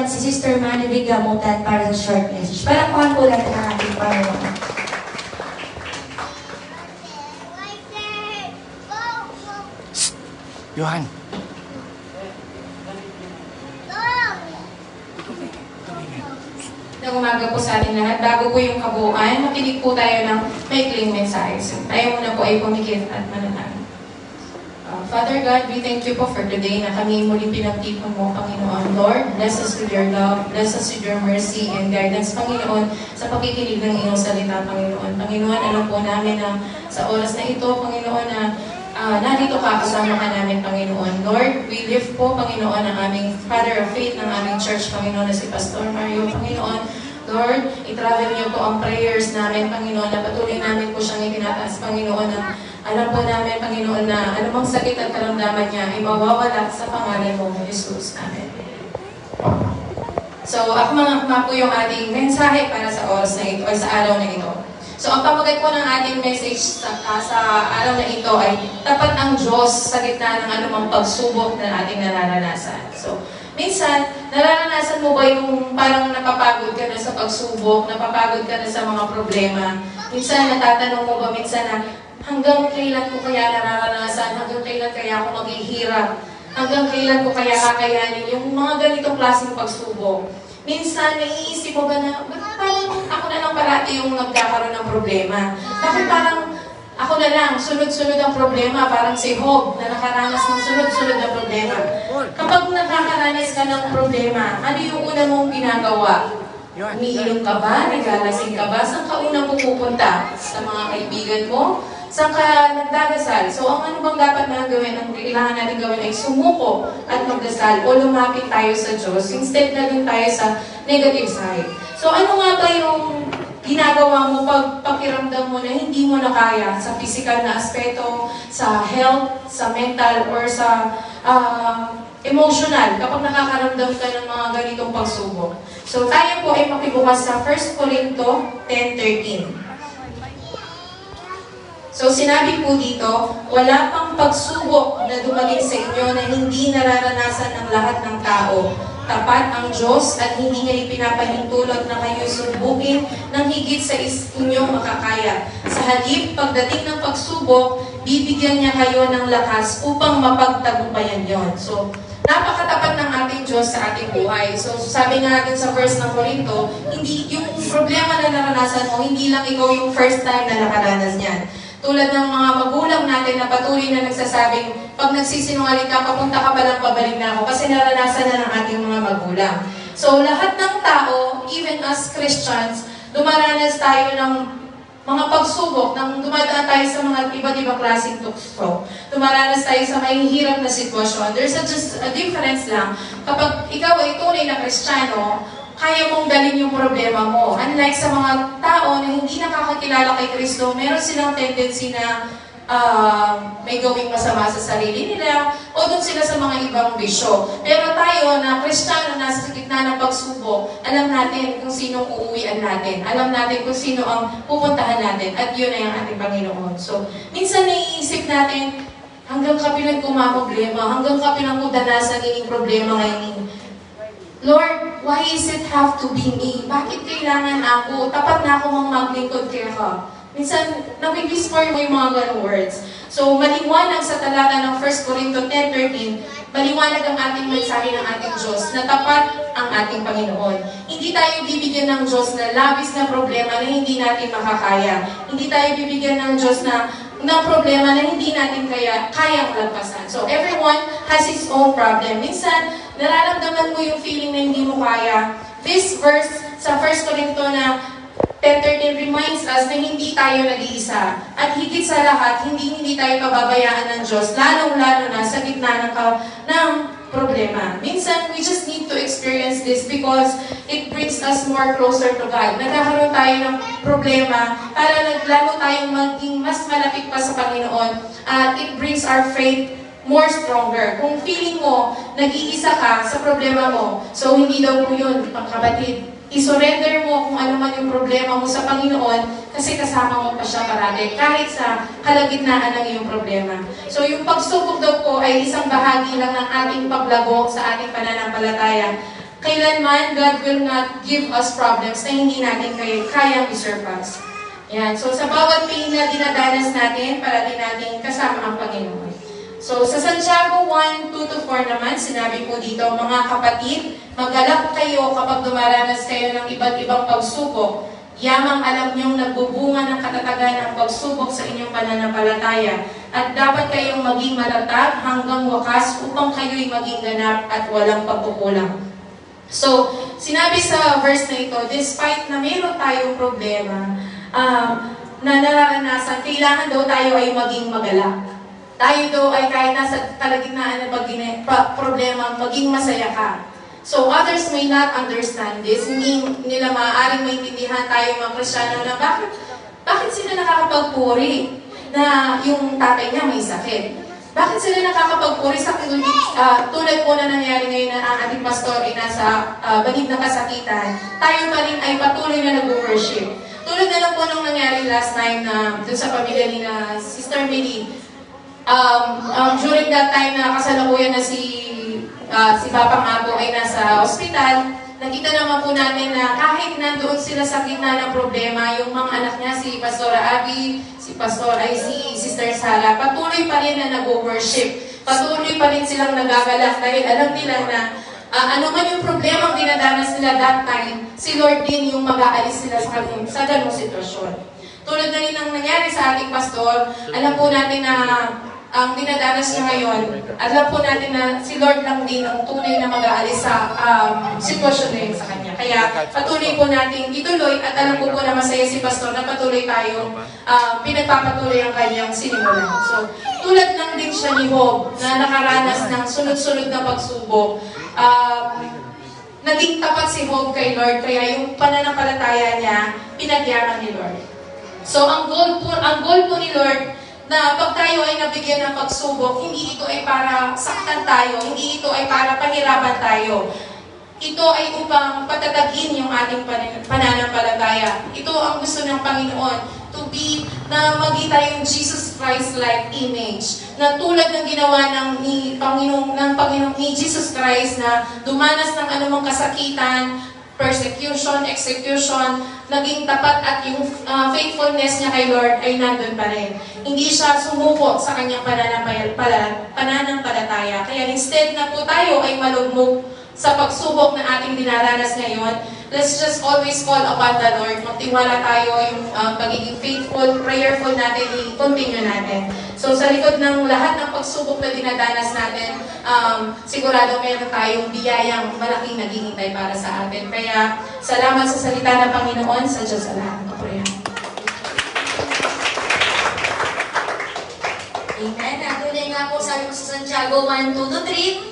naman si Sister Manny Gamutan para sa short message. Palakpakan po natin ang ating Panginoon. Johan. Ng umaga po sa ating lahat, bago po yung kabuuan, makinig po tayo ng maikling mensahe. So, tayo muna po ay pumikit at manalangin. Father God, we thank you po for today na kami muli pinagtipon mo, Panginoon. Lord, bless us with your love, bless us with your mercy and guidance, Panginoon, sa pakikinig ng iyong salita, Panginoon. Panginoon, alam po namin na sa oras na ito, Panginoon, na narito ka, kasama ka namin, Panginoon. Lord, we lift po, Panginoon, ang aming Father of Faith ng aming church, Panginoon, na si Pastor Mario, Panginoon. Lord, i-travel niyo po ang prayers namin, Panginoon, na patuloy namin po siyang itinataas, Panginoon, na alam po namin, Panginoon, na anumang sakit at karamdaman niya ay mawawala sa pangalan mo, Jesus. Amen. So, akma po yung ating mensahe para sa oras na ito, o sa araw na ito. So, ang pamagat po ng ating message sa araw na ito ay tapat ang Diyos sa gitna ng anumang pagsubok na ating nararanasan. So, minsan, nararanasan mo ba yung parang napapagod ka na sa pagsubok, napapagod ka na sa mga problema? Minsan, natatanong mo ba minsan na, hanggang kailan ko kaya nararanasan? Hanggang kailan kaya ako maghihirap? Hanggang kailan ko kaya kakayanin yung mga ganitong klaseng pagsubok? Minsan, naiisip mo ba na, parang ako na lang parati yung nagkakaroon ng problema? Bakit parang ako na lang, sunod-sunod ang problema, parang si Job na nakaranas ng sunod-sunod na problema. Kapag nakakaranas ka ng problema, ano yung una mong ginagawa? Umiinom ka ba? Naglalasing ka ba? Saan ka unang pupunta? Sa mga kaibigan mo? Saan ka nagdadasal? So, ang ano bang dapat na gawin? Ang kailangan natin gawin ay sumuko at magdasal o lumapit tayo sa Diyos instead na dun tayo sa negative side. So, ano nga ba yung ginagawa mo pag pakiramdam mo na hindi mo na kaya sa physical na aspeto, sa health, sa mental, or sa emotional kapag nakakaramdam ka ng mga ganitong pagsubok? So, tayo po ay makibukas sa 1 Corinto 10:13. So, sinabi po dito, wala pang pagsubok na dumating sa inyo na hindi nararanasan ng lahat ng tao. Tapat ang Diyos at hindi niya ipinapahintulot na kayo subukin ng higit sa inyong makakaya. Sa halip, pagdating ng pagsubok, bibigyan niya kayo ng lakas upang mapagtagumpayan yon. So, napakatapat ng ating Diyos sa ating buhay. So, sabi nga natin sa verse ng Corinto, hindi yung problema na naranasan mo, hindi lang ikaw yung first time na nakaranas niyan. Tulad ng mga magulang natin na patuloy na nagsasabing, pag nagsisinungaling ka, papunta ka pa lang, pabalik na ako, kasi naranasan na ng ating mga magulang. So, lahat ng tao, even as Christians, dumaranas tayo ng mga pagsubok, dumadaan tayo sa mga iba't ibang klaseng tukso. Dumaranas tayo sa mahihirap na sitwasyon. There's just a difference lang. Kapag ikaw ay tunay na Kristiyano, kaya mong dalhin yung problema mo. Unlike sa mga tao na hindi nakakakilala kay Kristo, meron silang tendency na may gawing masama sa sarili nila o doon sila sa mga ibang bisyo. Pero tayo na Kristiyano nasa gitna ng pagsubok, alam natin kung sino uuwian natin. Alam natin kung sino ang pupuntahan natin. At yun ay ang ating Panginoon. So, minsan naiisip natin, hanggang ka pinagkumaproblema, hanggang ka pinagkudanasan yung problema ngayon. Lord, why is it have to be me? Bakit kailangan ako? Tapat na ako maglingkod kaya ka. Minsan, nabibismore mo yung mga ganong words. So, maliwanag sa talata ng 1 Corinto 10:13, maliwanag ang ating mensahe ng ating Diyos na tapat ang ating Panginoon. Hindi tayo bibigyan ng Diyos na labis na problema na hindi natin makakaya. Hindi tayo bibigyan ng Diyos na problema na hindi natin kayang lagpasan. So, everyone has his own problem. Minsan, nararamdaman mo yung feeling na hindi mo kaya. This verse sa 1 Corinto na 10:13 reminds us na hindi tayo nag-iisa. At higit sa lahat, hindi tayo pababayaan ng Diyos, lalong-lalo na sa gitna ng problema. Minsan, we just need to experience this because it brings us more closer to God. Nagkakaroon tayo ng problema para lalo tayong maging mas malapit pa sa Panginoon. At it brings our faith more stronger. Kung feeling mo, nag-iisa ka sa problema mo, so hindi daw po yun, pangkabatid. I-surrender mo kung ano man yung problema mo sa Panginoon kasi kasama mo pa siya parati, kahit sa kalagitnaan ng iyong problema. So yung pagsubok daw po ay isang bahagi lang ng ating paglago sa ating pananampalataya. Kailanman, God will not give us problems na hindi natin kayang isurpass. Yan. So, sa bawat pain na dinadanas natin, para din natin kasama ang Panginoon. So, sa Santiago 1:2-4 naman, sinabi po dito, mga kapatid, mag-alap kayo kapag dumaranas kayo ng iba't ibang pagsubok. Yamang alam niyong nagbubunga ng katatagan ang pagsubok sa inyong pananampalataya. At dapat kayong maging matatag hanggang wakas upang kayo'y maging ganap at walang pagkukulang. So, sinabi sa verse na ito, despite na mayroon tayong problema, na nararanasan, kailangan daw tayo ay maging magalak. Tayo daw ay kahit nasa kalagitnaan ng problema, maging masaya ka. So others may not understand this. Hindi nila maaaring maintindihan tayo mga Kristiyano na bakit sila nakakapagpuri na yung tatay niya may sakit? Bakit sila nakakapagpuri sa tulad po na nangyari ngayon na ang ating pastor ay nasa banig na kasakitan, tayo pa rin ay patuloy na nag-worship. Tulad na lang po nung nangyari last time na dun sa pamilya ni na Sister Millie, during that time na kasalukuyan na si Papa Mago ay nasa ospital, nakita naman po natin na kahit nandoon sila sa gitna ng problema, yung mga anak niya, si Pastora Abby, si Sister Sara, patuloy pa rin na nag-worship. Patuloy pa rin silang nagagalak dahil alam nila na ano man yung problema ang dinadanas nila that time, si Lord din yung mag-aalis sila sa ganung sitwasyon. Tulad na rin ang nangyari sa ating pastor, alam po natin na ang dinadanas niya ngayon, alam po natin na si Lord lang din ang tunay na mag-aalis sa sitwasyon na yun sa kanya. Kaya patuloy po natin ituloy at alam po na masaya si pastor na patuloy tayong pinagpapatuloy ang kanyang sinimulan. So, tulad lang din siya ni Job na nakaranas ng sunod-sunod na pagsubok. Naging tapat si Job kay Lord, kaya yung pananampalataya niya, pinagyaman ni Lord. So, ang goal po ni Lord, na pag tayo ay nabigyan ng pagsubok, hindi ito ay para saktan tayo, hindi ito ay para pahirapan tayo. Ito ay upang patatagin yung ating pananampalataya. Ito ang gusto ng Panginoon, to be na maging tayong Jesus Christ-like image. Na tulad ng ginawa ng Panginoon ni Jesus Christ na dumanas ng anumang kasakitan, persecution, execution, naging tapat at yung faithfulness niya kay Lord ay nandun pa rin. Hindi siya sumuko sa kanyang pananampalataya. Kaya instead na po tayo ay malugmok sa pagsubok na ating dinaranas ngayon, let's just always call upon the Lord. Magtiwala tayo yung pagiging faithful, prayerful natin, i-continue natin. So sa likod ng lahat ng pagsubok na dinadanas natin, sigurado meron tayong biyayang malaking naghihintay para sa atin. Kaya salamat sa salita ng Panginoon, sa Diyos sa lahat ng prayer. Amen. At tunay nga po sabi ko sa Santiago 1:2-3,